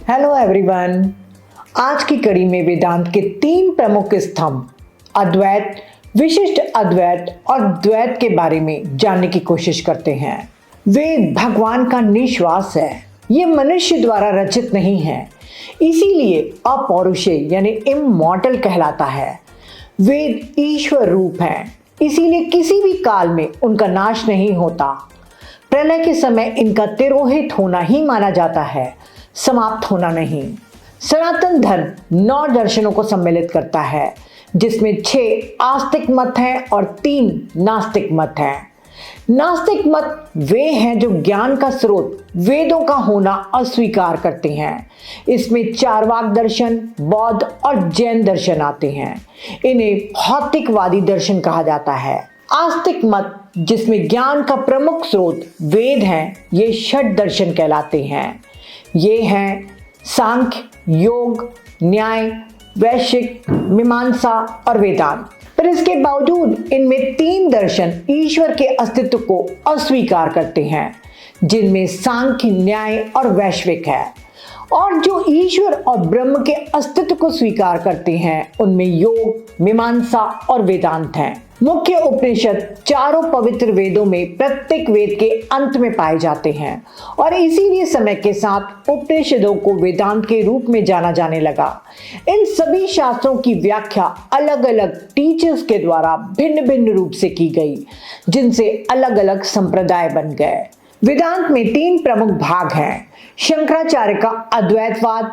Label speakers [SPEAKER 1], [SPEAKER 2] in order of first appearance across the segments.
[SPEAKER 1] Hello everyone. आज की कड़ी में वेदांत के तीन प्रमुख स्तंभ अद्वैत, विशिष्ट अद्वैत और द्वैत के बारे में जानने की कोशिश करते हैं। वेद भगवान का निश्वास है, ये मनुष्य द्वारा रचित नहीं है, इसीलिए अपौरुषेय यानी इमॉर्टल कहलाता है। वेद ईश्वर रूप हैं, इसीलिए किसी भी काल में उनका नाश नहीं होता। प्रलय के समय इनका तिरोहित होना ही माना जाता है, समाप्त होना नहीं। सनातन धर्म 9 दर्शनों को सम्मिलित करता है, जिसमें 6 आस्तिक मत हैं और 3 नास्तिक मत हैं। नास्तिक मत वे हैं जो ज्ञान का स्रोत वेदों का होना अस्वीकार करते हैं। इसमें चार्वाक दर्शन, बौद्ध और जैन दर्शन आते हैं। इन्हें भौतिकवादी दर्शन कहा जाता है। आस्तिक मत जिसमें ज्ञान का प्रमुख स्रोत वेद हैं, ये षट दर्शन कहलाते हैं। ये हैं सांख्य, योग, न्याय, वैशेषिक, मीमांसा और वेदांत। पर इसके बावजूद इनमें 3 दर्शन ईश्वर के अस्तित्व को अस्वीकार करते हैं, जिनमें सांख्य, न्याय और वैश्विक है। और जो ईश्वर और ब्रह्म के अस्तित्व को स्वीकार करते हैं, उनमें योग, मीमांसा और वेदांत हैं। मुख्य उपनिषद चारों पवित्र वेदों में प्रत्येक वेद के अंत में पाए जाते हैं और इसीलिए समय के साथ उपनिषदों को वेदांत के रूप में जाना जाने लगा। इन सभी शास्त्रों की व्याख्या अलग अलग टीचर्स के द्वारा भिन्न भिन्न रूप से की गई, जिनसे अलग अलग संप्रदाय बन गए। वेदांत में 3 प्रमुख भाग हैं: शंकराचार्य का अद्वैतवाद,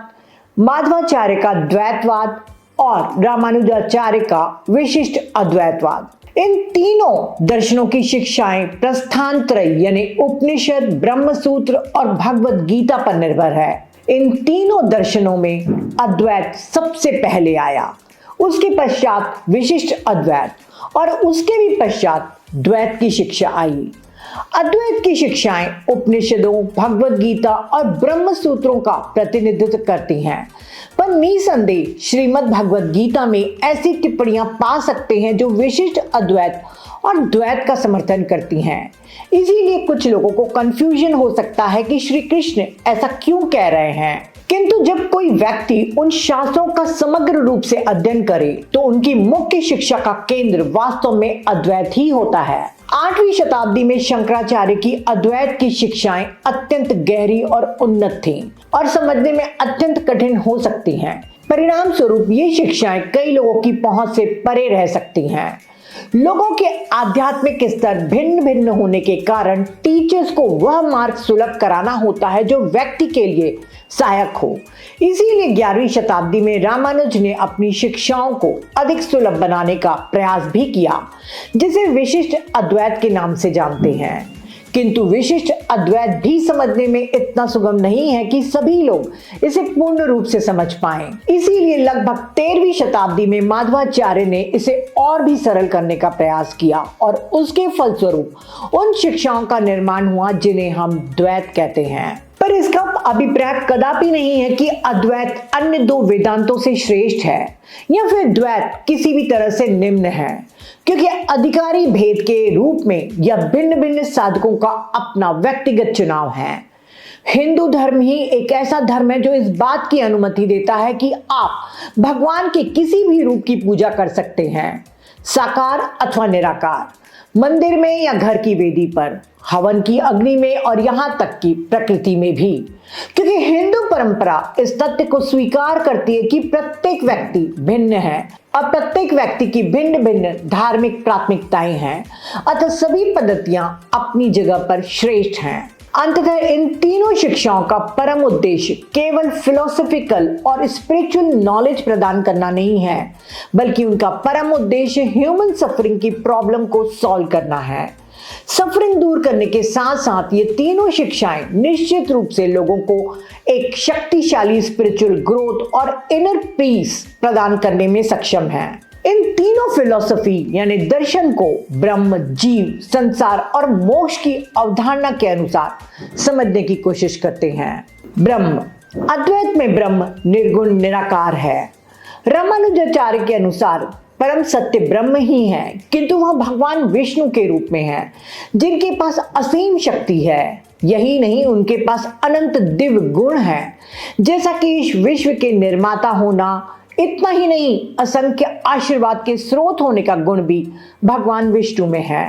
[SPEAKER 1] माध्वाचार्य का द्वैतवाद और रामानुजाचार्य का विशिष्ट अद्वैतवाद। इन तीनों दर्शनों की शिक्षाएं प्रस्थानत्रय यानी उपनिषद, ब्रह्मसूत्र और भगवद गीता पर निर्भर है। इन तीनों दर्शनों में अद्वैत सबसे पहले आया, उसके पश्चात विशिष्ट अद्वैत और उसके भी पश्चात द्वैत की शिक्षा आई। अद्वैत की शिक्षाएं उपनिषदों, भगवद गीता और ब्रह्म सूत्रों का प्रतिनिधित्व करती हैं, पर निसंदेह श्रीमद् भगवद गीता में ऐसी टिप्पणियां पा सकते हैं जो विशिष्ट अद्वैत और द्वैत का समर्थन करती हैं। इसीलिए कुछ लोगों को कंफ्यूजन हो सकता है कि श्री कृष्ण ऐसा क्यों कह रहे हैं। किंतु जब कोई व्यक्ति उन शास्त्रों का समग्र रूप से अध्ययन करे तो उनकी मुख्य शिक्षा का केंद्र वास्तव में अद्वैत ही होता है। 8वीं शताब्दी में शंकराचार्य की अद्वैत की शिक्षाएं अत्यंत गहरी और उन्नत थीं और समझने में अत्यंत कठिन हो सकती हैं। परिणाम स्वरूप ये शिक्षाएं कई लोगों की पहुंच से परे रह सकती हैं। लोगों के आध्यात्मिक स्तर भिन्न भिन्न होने के कारण टीचर्स को वह मार्ग सुलभ कराना होता है जो व्यक्ति के लिए सहायक हो। इसीलिए 11वीं शताब्दी में रामानुज ने अपनी शिक्षाओं को अधिक सुलभ बनाने का प्रयास भी किया, जिसे विशिष्ट अद्वैत के नाम से जानते हैं। किंतु विशिष्ट अद्वैत भी समझने में इतना सुगम नहीं है कि सभी लोग इसे पूर्ण रूप से समझ पाएं। इसीलिए लगभग 13वीं शताब्दी में माध्वाचार्य ने इसे और भी सरल करने का प्रयास किया और उसके फलस्वरूप उन शिक्षाओं का निर्माण हुआ जिन्हें हम द्वैत कहते हैं। पर इसका अभिप्राय कदापि नहीं है कि अद्वैत अन्य 2 वेदांतों से श्रेष्ठ है या फिर द्वैत किसी भी तरह से निम्न है, क्योंकि अधिकारी भेद के रूप में यह भिन्न भिन्न साधकों का अपना व्यक्तिगत चुनाव है। हिंदू धर्म ही एक ऐसा धर्म है जो इस बात की अनुमति देता है कि आप भगवान के किसी भी रूप की पूजा कर सकते हैं, साकार अथवा निराकार, मंदिर में या घर की वेदी पर, हवन की अग्नि में और यहां तक कि प्रकृति में भी, क्योंकि हिंदू परंपरा इस तथ्य को स्वीकार करती है कि प्रत्येक व्यक्ति भिन्न है और प्रत्येक व्यक्ति की भिन्न भिन्न धार्मिक प्राथमिकताएं हैं, अतः सभी पद्धतियां अपनी जगह पर श्रेष्ठ हैं। अंततः इन तीनों शिक्षाओं का परम उद्देश्य केवल फिलोसॉफिकल और स्पिरिचुअल नॉलेज प्रदान करना नहीं है, बल्कि उनका परम उद्देश्य ह्यूमन सफरिंग की प्रॉब्लम को सॉल्व करना है। सफरिंग दूर करने के साथ साथ ये तीनों शिक्षाएं निश्चित रूप से लोगों को एक शक्तिशाली स्पिरिचुअल ग्रोथ और इनर पीस प्रदान करने में सक्षम है। इन तीनों फिलॉसफी यानी दर्शन को ब्रह्म, जीव, संसार और मोक्ष की अवधारणा के अनुसार समझने की कोशिश करते हैं। ब्रह्म, अद्वैत में ब्रह्म निर्गुण निराकार है। रामानुजाचार्य के अनुसार परम सत्य ब्रह्म ही है, किंतु वह भगवान विष्णु के रूप में है, जिनके पास असीम शक्ति है। यही नहीं, उनके पास अनंत दिव्य गुण है, जैसा कि इस विश्व के निर्माता होना, इतना ही नहीं, असंख्य आशीर्वाद के स्रोत होने का गुण भी भगवान विष्णु में है।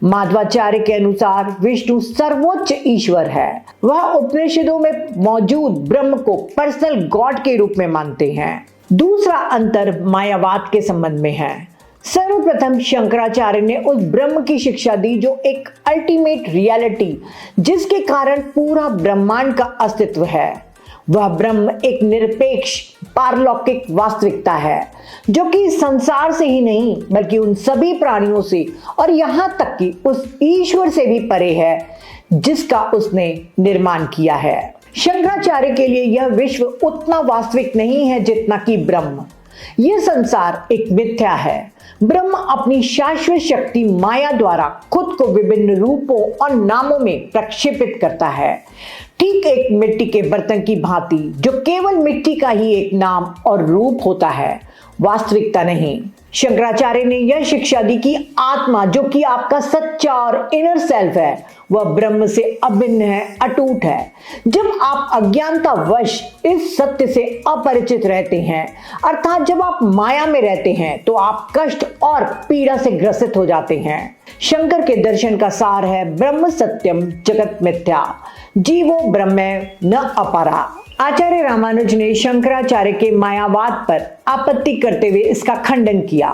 [SPEAKER 1] माध्वाचार्य के अनुसार विष्णु सर्वोच्च ईश्वर है। वह उपनिषदों में मौजूद ब्रह्म को पर्सनल गॉड के रूप में मानते हैं। दूसरा अंतर मायावाद के संबंध में है। सर्वप्रथम शंकराचार्य ने उस ब्रह्म की शिक्षा दी जो एक अल्टीमेट रियलिटी, जिसके कारण पूरा ब्रह्मांड का अस्तित्व है। वह ब्रह्म एक निरपेक्ष पारलौकिक वास्तविकता है, जो कि संसार से ही नहीं बल्कि उन सभी प्राणियों से और यहाँ तक कि उस ईश्वर से भी परे है जिसका उसने निर्माण किया है। शंकराचार्य के लिए यह विश्व उतना वास्तविक नहीं है जितना कि ब्रह्म। यह संसार एक मिथ्या है। ब्रह्म अपनी शाश्वत शक्ति माया द्वारा खुद को विभिन्न रूपों और नामों में प्रक्षेपित करता है, ठीक एक मिट्टी के बर्तन की भांति, जो केवल मिट्टी का ही एक नाम और रूप होता है, वास्तविकता नहीं। शंकराचार्य ने यह शिक्षा दी कि आत्मा, जो कि आपका सच्चा और इनर सेल्फ है, वह ब्रह्म से अभिन्न है, अटूट है। जब आप अज्ञानतावश इस सत्य से अपरिचित रहते हैं, अर्थात जब आप माया में रहते हैं, तो आप कष्ट और पीड़ा से ग्रसित हो जाते हैं। शंकर के दर्शन का सार है ब्रह्म सत्यम जगत मिथ्या, जीवो ब्रह्म न अपरा। आचार्य रामानुज ने शंकराचार्य के मायावाद पर आपत्ति करते हुए इसका खंडन किया।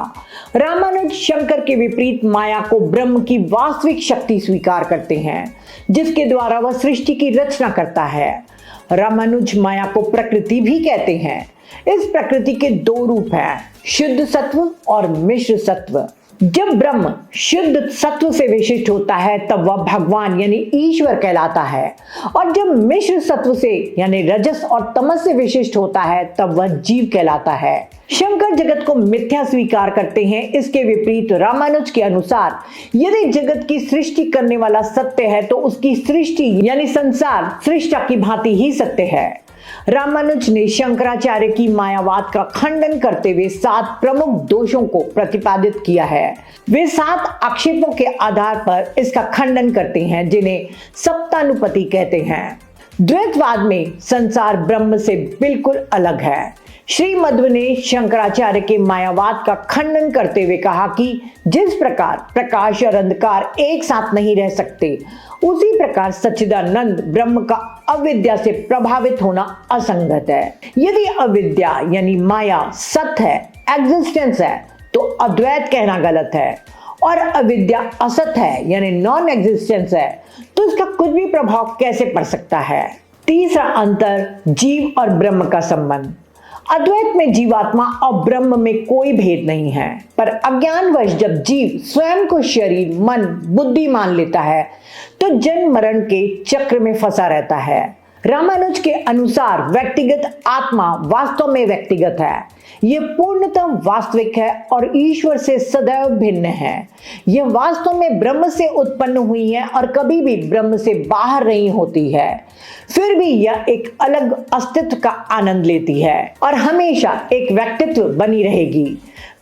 [SPEAKER 1] रामानुज शंकर के विपरीत माया को ब्रह्म की वास्तविक शक्ति स्वीकार करते हैं, जिसके द्वारा वह सृष्टि की रचना करता है। रामानुज माया को प्रकृति भी कहते हैं। इस प्रकृति के दो रूप हैं, शुद्ध सत्व और मिश्र सत्व। जब ब्रह्म शुद्ध सत्व से विशिष्ट होता है तब वह भगवान यानी ईश्वर कहलाता है, और जब मिश्र सत्व से यानी रजस और तमस से विशिष्ट होता है तब वह जीव कहलाता है। शंकर जगत को मिथ्या स्वीकार करते हैं। इसके विपरीत रामानुज के अनुसार यदि जगत की सृष्टि करने वाला सत्य है तो उसकी सृष्टि यानी संसार सृष्टा की भांति ही सत्य है। रामानुज ने शंकराचार्य की मायावाद का खंडन करते हुए 7 प्रमुख दोषों को प्रतिपादित किया है। वे 7 आक्षेपों के आधार पर इसका खंडन करते हैं, जिन्हें सप्तानुपति कहते हैं। द्वैतवाद में संसार ब्रह्म से बिल्कुल अलग है। श्री मध्व ने शंकराचार्य के मायावाद का खंडन करते हुए कहा कि जिस प्रकार प्रकाश और अंधकार एक साथ नहीं रह सकते, उसी प्रकार सच्चिदानंद ब्रह्म का अविद्या से प्रभावित होना असंगत है। यदि अविद्या यानी माया सत्य है, एग्जिस्टेंस है, तो अद्वैत कहना गलत है, और अविद्या असत है यानी नॉन एग्जिस्टेंस है, तो इसका कुछ भी प्रभाव कैसे पड़ सकता है। तीसरा अंतर, जीव और ब्रह्म का संबंध। अद्वैत में जीवात्मा और ब्रह्म में कोई भेद नहीं है, पर अज्ञानवश जब जीव स्वयं को शरीर, मन, बुद्धि मान लेता है तो जन्म मरण के चक्र में फंसा रहता है। रामानुज के अनुसार व्यक्तिगत आत्मा वास्तव में व्यक्तिगत है। यह पूर्णतः वास्तविक है और ईश्वर से सदैव भिन्न है। यह वास्तव में ब्रह्म से उत्पन्न हुई है और कभी भी ब्रह्म से बाहर नहीं होती है। फिर भी यह एक अलग अस्तित्व का आनंद लेती है और हमेशा एक व्यक्तित्व बनी रहेगी।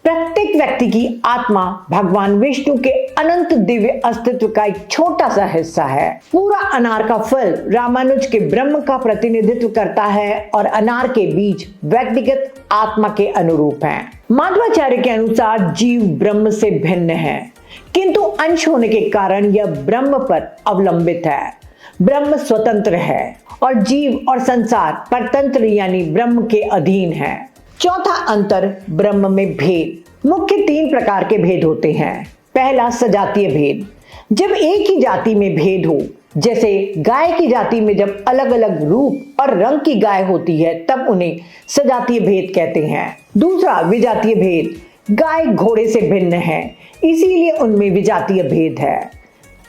[SPEAKER 1] प्रत्येक व्यक्ति की आत्मा भगवान विष्णु के अनंत दिव्य अस्तित्व का एक छोटा सा हिस्सा है। पूरा अनार का फल रामानुज के ब्रह्म का प्रतिनिधित्व करता है और अनार के बीज व्यक्तिगत आत्मा के अनुरूप हैं। माध्वाचार्य के अनुसार जीव ब्रह्म से भिन्न है, किंतु अंश होने के कारण यह ब्रह्म पर अवलंबित है। ब्रह्म स्वतंत्र है और जीव और संसार परतंत्र यानी ब्रह्म के अधीन है। चौथा अंतर, ब्रह्म में भेद। मुख्य 3 प्रकार के भेद होते हैं। पहला, सजातीय भेद। जब एक ही जाति में भेद हो, जैसे गाय की जाति में जब अलग अलग रूप और रंग की गाय होती है तब उन्हें सजातीय भेद कहते हैं। दूसरा, विजातीय भेद। गाय घोड़े से भिन्न है, इसीलिए उनमें विजातीय भेद है।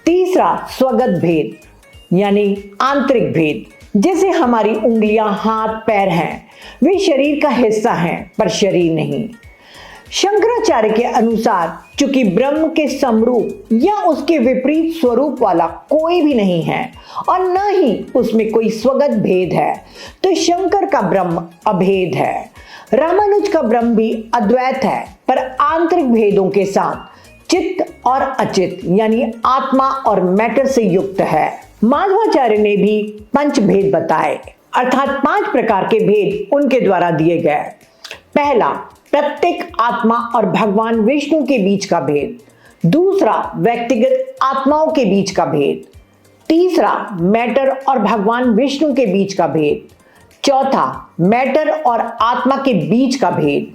[SPEAKER 1] तीसरा, स्वगत भेद यानी आंतरिक भेद। जैसे हमारी उंगलियां, हाथ, पैर हैं, वे शरीर का हिस्सा हैं पर शरीर नहीं। शंकराचार्य के अनुसार चूंकि ब्रह्म के समरूप या उसके विपरीत स्वरूप वाला कोई भी नहीं है और न ही उसमें कोई स्वगत भेद है, तो शंकर का ब्रह्म अभेद है। रामानुज का ब्रह्म भी अद्वैत है, पर आंतरिक भेदों के साथ चित्त और अचित यानी आत्मा और मैटर से युक्त है। माधवाचार्य ने भी 5 भेद बताए। अर्थात 5 प्रकार के भेद उनके द्वारा दिए गए। पहला, प्रत्येक आत्मा और भगवान विष्णु के बीच का भेद। दूसरा, व्यक्तिगत आत्माओं के बीच का भेद। तीसरा, मैटर और भगवान विष्णु के बीच का भेद। चौथा, मैटर और आत्मा के बीच का भेद।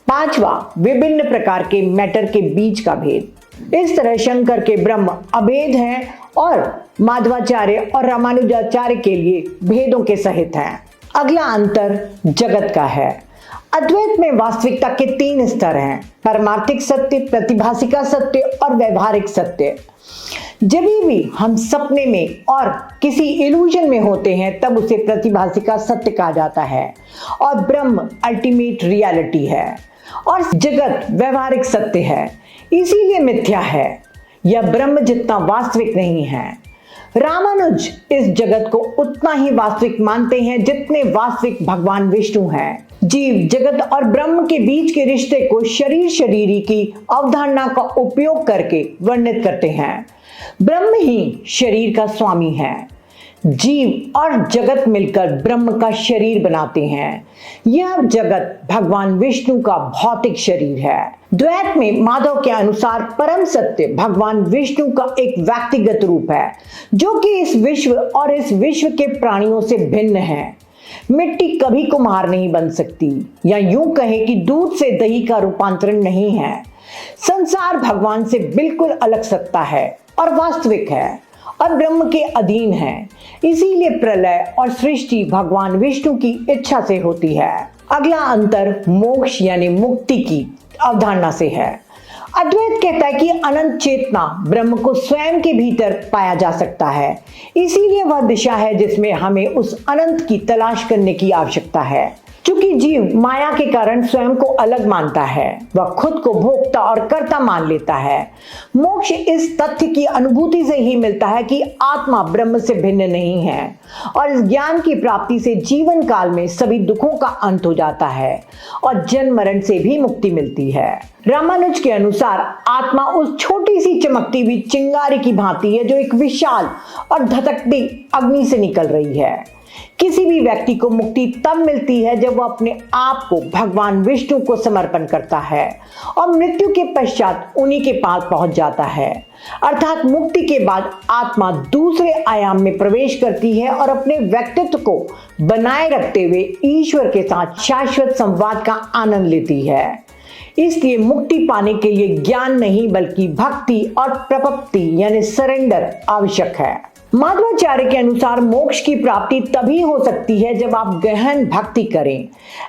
[SPEAKER 1] पांचवा, विभिन्न प्रकार के मैटर के बीच का भेद। इस तरह शंकर के ब्रह्म अभेद हैं और माधवाचार्य और रामानुजाचार्य के लिए भेदों के सहित हैं। अगला अंतर जगत का है। अद्वैत में वास्तविकता के 3 स्तर हैं, परमार्थिक सत्य, प्रतिभासिका सत्य और व्यवहारिक सत्य। जब भी हम सपने में और किसी इल्यूजन में होते हैं तब उसे प्रतिभासिका सत्य कहा जाता है और ब्रह्म अल्टीमेट रियलिटी है और जगत व्यवहारिक सत्य है, इसीलिए मिथ्या है। यह ब्रह्म जितना वास्तविक नहीं है। रामानुज इस जगत को उतना ही वास्तविक मानते हैं जितने वास्तविक भगवान विष्णु हैं। जीव जगत और ब्रह्म के बीच के रिश्ते को शरीर शरीरी की अवधारणा का उपयोग करके वर्णित करते हैं। ब्रह्म ही शरीर का स्वामी है। जीव और जगत मिलकर ब्रह्म का शरीर बनाते हैं। यह जगत भगवान विष्णु का भौतिक शरीर है। द्वैत में माधव के अनुसार परम सत्य भगवान विष्णु का एक व्यक्तिगत रूप है जो कि इस विश्व और इस विश्व के प्राणियों से भिन्न है। मिट्टी कभी कुम्हार नहीं बन सकती, या यूं कहें कि दूध से दही का रूपांतरण नहीं है। संसार भगवान से बिल्कुल अलग सत्ता है और वास्तविक है और ब्रह्म के अधीन है। इसीलिए प्रलय और सृष्टि भगवान विष्णु की इच्छा से होती है। अगला अंतर मोक्ष यानी मुक्ति की अवधारणा से है। अद्वैत कहता है कि अनंत चेतना ब्रह्म को स्वयं के भीतर पाया जा सकता है, इसीलिए वह दिशा है जिसमें हमें उस अनंत की तलाश करने की आवश्यकता है। क्योंकि जीव माया के कारण स्वयं को अलग मानता है, वह खुद को भोक्ता और कर्ता मान लेता है। मोक्ष इस तथ्य की अनुभूति से ही मिलता है कि आत्मा ब्रह्म से भिन्न नहीं है और इस ज्ञान की प्राप्ति से जीवन काल में सभी दुखों का अंत हो जाता है और जन्म मरण से भी मुक्ति मिलती है। रामानुज के अनुसार आत्मा उस छोटी सी चमकती हुई चिंगारी की भांति है जो एक विशाल और धधकती अग्नि से निकल रही है। किसी भी व्यक्ति को मुक्ति तब मिलती है जब वह अपने आप को भगवान विष्णु को समर्पण करता है और मृत्यु के पश्चात उन्हीं के पास पहुंच जाता है। अर्थात मुक्ति के बाद आत्मा दूसरे आयाम में प्रवेश करती है और अपने व्यक्तित्व को बनाए रखते हुए ईश्वर के साथ शाश्वत संवाद का आनंद लेती है। इसलिए मुक्ति पाने के लिए ज्ञान नहीं बल्कि भक्ति और प्रपत्ति यानी सरेंडर आवश्यक है। माधवाचार्य के अनुसार मोक्ष की प्राप्ति तभी हो सकती है जब आप गहन भक्ति करें,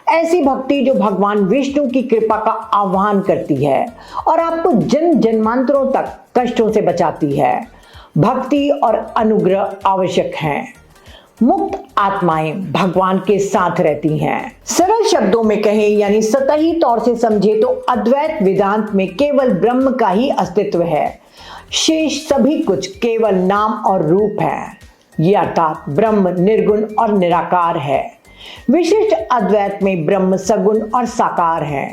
[SPEAKER 1] ऐसी भक्ति जो भगवान विष्णु की कृपा का आह्वान करती है और आपको जन्म जन्मांतरों तक कष्टों से बचाती है। भक्ति और अनुग्रह आवश्यक हैं। मुक्त आत्माएं भगवान के साथ रहती हैं। सरल शब्दों में कहें यानी सतही तौर से समझे तो अद्वैत वेदांत में केवल ब्रह्म का ही अस्तित्व है, शेष सभी कुछ केवल नाम और रूप है। ये अर्थात ब्रह्म निर्गुण और निराकार है। विशिष्ट अद्वैत में ब्रह्म सगुण और साकार है।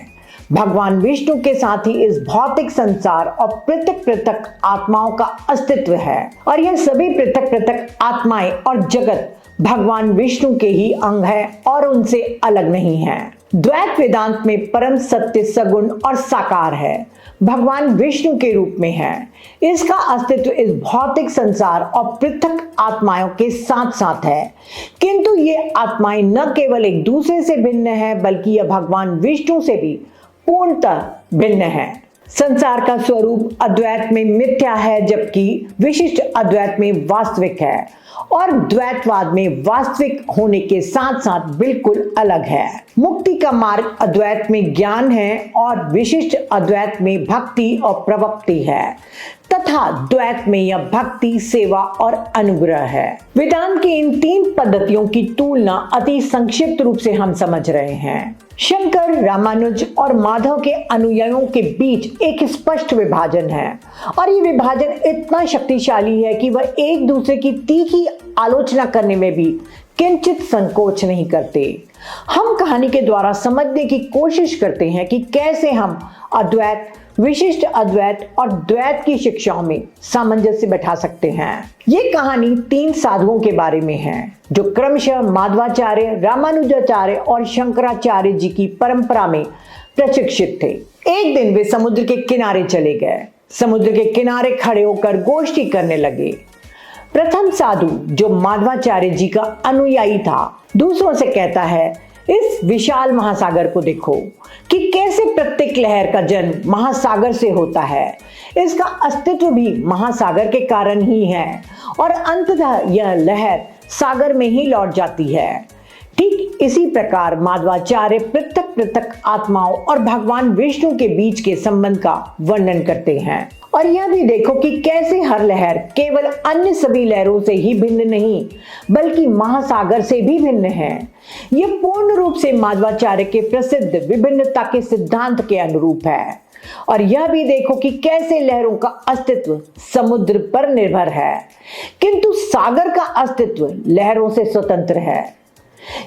[SPEAKER 1] भगवान विष्णु के साथ ही इस भौतिक संसार और पृथक पृथक आत्माओं का अस्तित्व है और यह सभी पृथक पृथक आत्माएं और जगत भगवान विष्णु के ही अंग है और उनसे अलग नहीं है। द्वैत वेदांत में परम सत्य सगुण और साकार है, भगवान विष्णु के रूप में है। इसका अस्तित्व इस भौतिक संसार और पृथक आत्माओं के साथ साथ है, किंतु ये आत्माएं न केवल एक दूसरे से भिन्न है बल्कि यह भगवान विष्णु से भी पूर्णतः भिन्न है। संसार का स्वरूप अद्वैत में मिथ्या है जबकि विशिष्ट अद्वैत में वास्तविक है और द्वैतवाद में वास्तविक होने के साथ साथ बिल्कुल अलग है। मुक्ति का मार्ग अद्वैत में ज्ञान है और विशिष्ट अद्वैत में भक्ति और प्रवृत्ति है तथा द्वैत में यह भक्ति, सेवा और अनुग्रह है। वेदांत की इन 3 पद्धतियों की तुलना अति संक्षिप्त रूप से हम समझ रहे हैं। शंकर, रामानुज और माधव के अनुयायियों के बीच एक स्पष्ट विभाजन है और ये विभाजन इतना शक्तिशाली है कि वह एक दूसरे की तीखी आलोचना करने में भी किंचित संकोच नहीं करते। हम कहानी के द्वारा समझने की कोशिश करते हैं कि कैसे हम अद्वैत, विशिष्ट अद्वैत और द्वैत की शिक्षाओं में सामंजस्य बैठा सकते हैं। ये कहानी 3 साधुओं के बारे में है जो क्रमशः माधवाचार्य, रामानुजाचार्य और शंकराचार्य जी की परंपरा में प्रशिक्षित थे। एक दिन वे समुद्र के किनारे चले गए। समुद्र के किनारे खड़े होकर गोष्ठी करने लगे। प्रथम साधु, जो माधवाचार्य जी का अनुयायी था, दूसरों से कहता है, इस विशाल महासागर को देखो कि कैसे प्रत्येक लहर का जन्म महासागर से होता है। इसका अस्तित्व भी महासागर के कारण ही है और अंततः यह लहर सागर में ही लौट जाती है। ठीक इसी प्रकार माधवाचार्य पृथक पृथक आत्माओं और भगवान विष्णु के बीच के संबंध का वर्णन करते हैं। और यह भी देखो कि कैसे हर लहर केवल अन्य सभी लहरों से ही भिन्न नहीं बल्कि महासागर से भी भिन्न है। यह पूर्ण रूप से माधवाचार्य के प्रसिद्ध विभिन्नता के सिद्धांत के अनुरूप है। और यह भी देखो कि कैसे लहरों का अस्तित्व समुद्र पर निर्भर है किंतु सागर का अस्तित्व लहरों से स्वतंत्र है।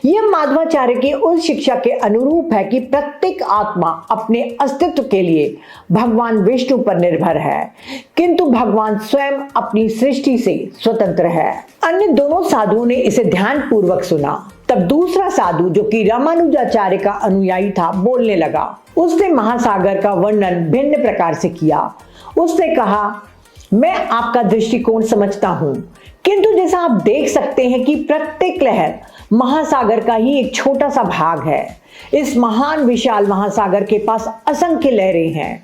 [SPEAKER 1] यह माधवाचार्य की उस शिक्षा के अनुरूप है कि प्रत्येक आत्मा अपने अस्तित्व के लिए भगवान विष्णु पर निर्भर है किंतु भगवान स्वयं अपनी सृष्टि से स्वतंत्र है। अन्य दोनों साधुओं ने इसे ध्यानपूर्वक सुना। तब दूसरा साधु, जो कि रामानुजाचार्य का अनुयायी था, बोलने लगा। उसने महासागर का वर्णन भिन्न प्रकार से किया। उसने कहा, मैं आपका दृष्टिकोण समझता हूं किंतु जैसा आप देख सकते हैं कि प्रत्येक लहर महासागर का ही एक छोटा सा भाग है। इस महान विशाल महासागर के पास असंख्य लहरें हैं।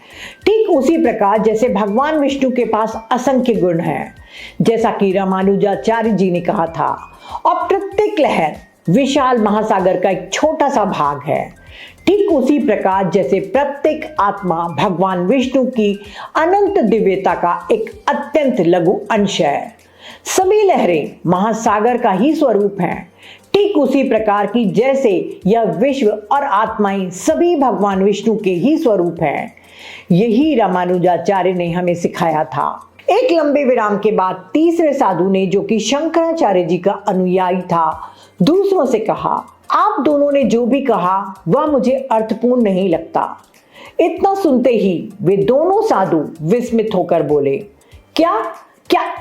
[SPEAKER 1] ठीक उसी प्रकार जैसे भगवान विष्णु के पास असंख्य गुण हैं, जैसा कि रामानुजाचार्य जी ने कहा था। और प्रत्येक लहर विशाल महासागर का एक छोटा सा भाग है। ठीक उसी प्रकार जैसे प्रत्येक आत्मा भगवान विष्णु की अनंत दिव्यता का एक अत्यंत लघु अंश है। सभी लहरें महासागर का ही स्वरूप हैं। ठीक उसी प्रकार की जैसे यह विश्व और आत्माएं सभी भगवान विष्णु के ही स्वरूप हैं। यही रामानुजाचार्य ने हमें सिखाया था। एक लंबे विराम के बाद तीसरे साधु ने, जो कि शंकराचार्य जी का अनुयायी था, दूसरों से कहा, आप दोनों ने जो भी कहा वह मुझे अर्थपूर्ण नहीं लगता। इतना सुनते ही वे दोनों साधु विस्मित होकर बोले, क्या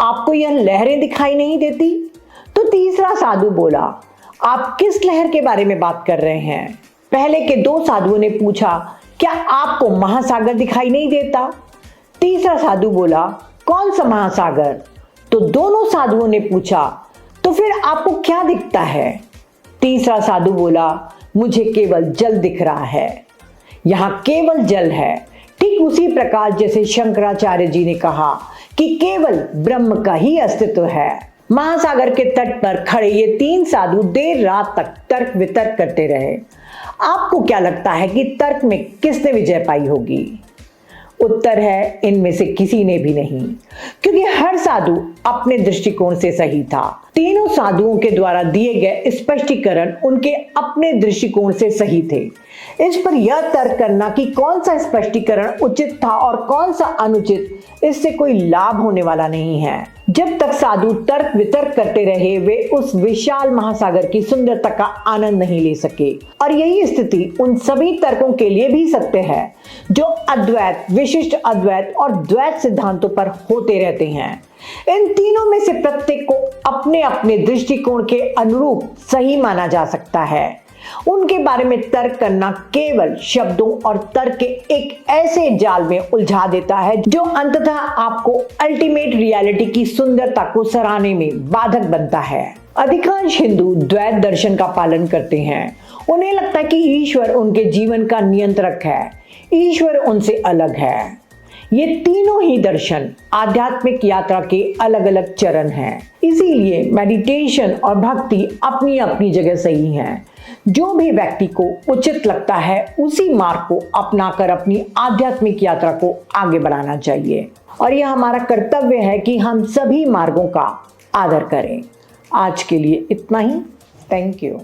[SPEAKER 1] आपको यह लहरें दिखाई नहीं देती? तो तीसरा साधु बोला, आप किस लहर के बारे में बात कर रहे हैं? पहले के 2 साधुओं ने पूछा, क्या आपको महासागर दिखाई नहीं देता? तीसरा साधु बोला, कौन सा महासागर? तो दोनों साधुओं ने पूछा, तो फिर आपको क्या दिखता है? तीसरा साधु बोला, मुझे केवल जल दिख रहा है। यहाँ केवल जल है। ठीक उसी प्रकार जैसे शंकराचार्य जी ने कहा कि केवल ब्रह्म का ही अस्तित्व है। महासागर के तट पर खड़े ये 3 साधु देर रात तक तर्क वितर्क करते रहे। आपको क्या लगता है कि तर्क में किसने विजय पाई होगी? उत्तर है, इनमें से किसी ने भी नहीं, क्योंकि हर साधु अपने दृष्टिकोण से सही था। तीनों साधुओं के द्वारा दिए गए स्पष्टीकरण उनके अपने दृष्टिकोण से सही थे। इस पर यह तर्क करना कि कौन सा स्पष्टीकरण उचित था और कौन सा अनुचित, इससे कोई लाभ होने वाला नहीं है। जब तक साधु तर्क वितर्क करते रहे, वे उस विशाल महासागर की सुंदरता का आनंद नहीं ले सके। और यही स्थिति उन सभी तर्कों के लिए भी सत्य है जो अद्वैत, विशिष्ट अद्वैत और द्वैत सिद्धांतों पर होते रहते हैं। इन तीनों में से प्रत्येक को अपने अपने दृष्टिकोण के अनुरूप सही माना जा सकता है। उनके बारे में तर्क करना केवल शब्दों और तर्क के एक ऐसे जाल में उलझा देता है जो अंततः आपको अल्टीमेट रियलिटी की सुंदरता को सराहने में बाधक बनता है। अधिकांश हिंदू द्वैत दर्शन का पालन करते हैं। उन्हें लगता है कि ईश्वर उनके जीवन का नियंत्रक है, ईश्वर उनसे अलग है। ये तीनों ही दर्शन आध्यात्मिक यात्रा के अलग अलग चरण हैं। इसीलिए मेडिटेशन और भक्ति अपनी अपनी जगह सही हैं। जो भी व्यक्ति को उचित लगता है उसी मार्ग को अपनाकर अपनी आध्यात्मिक यात्रा को आगे बढ़ाना चाहिए। और यह हमारा कर्तव्य है कि हम सभी मार्गों का आदर करें। आज के लिए इतना ही। Thank you.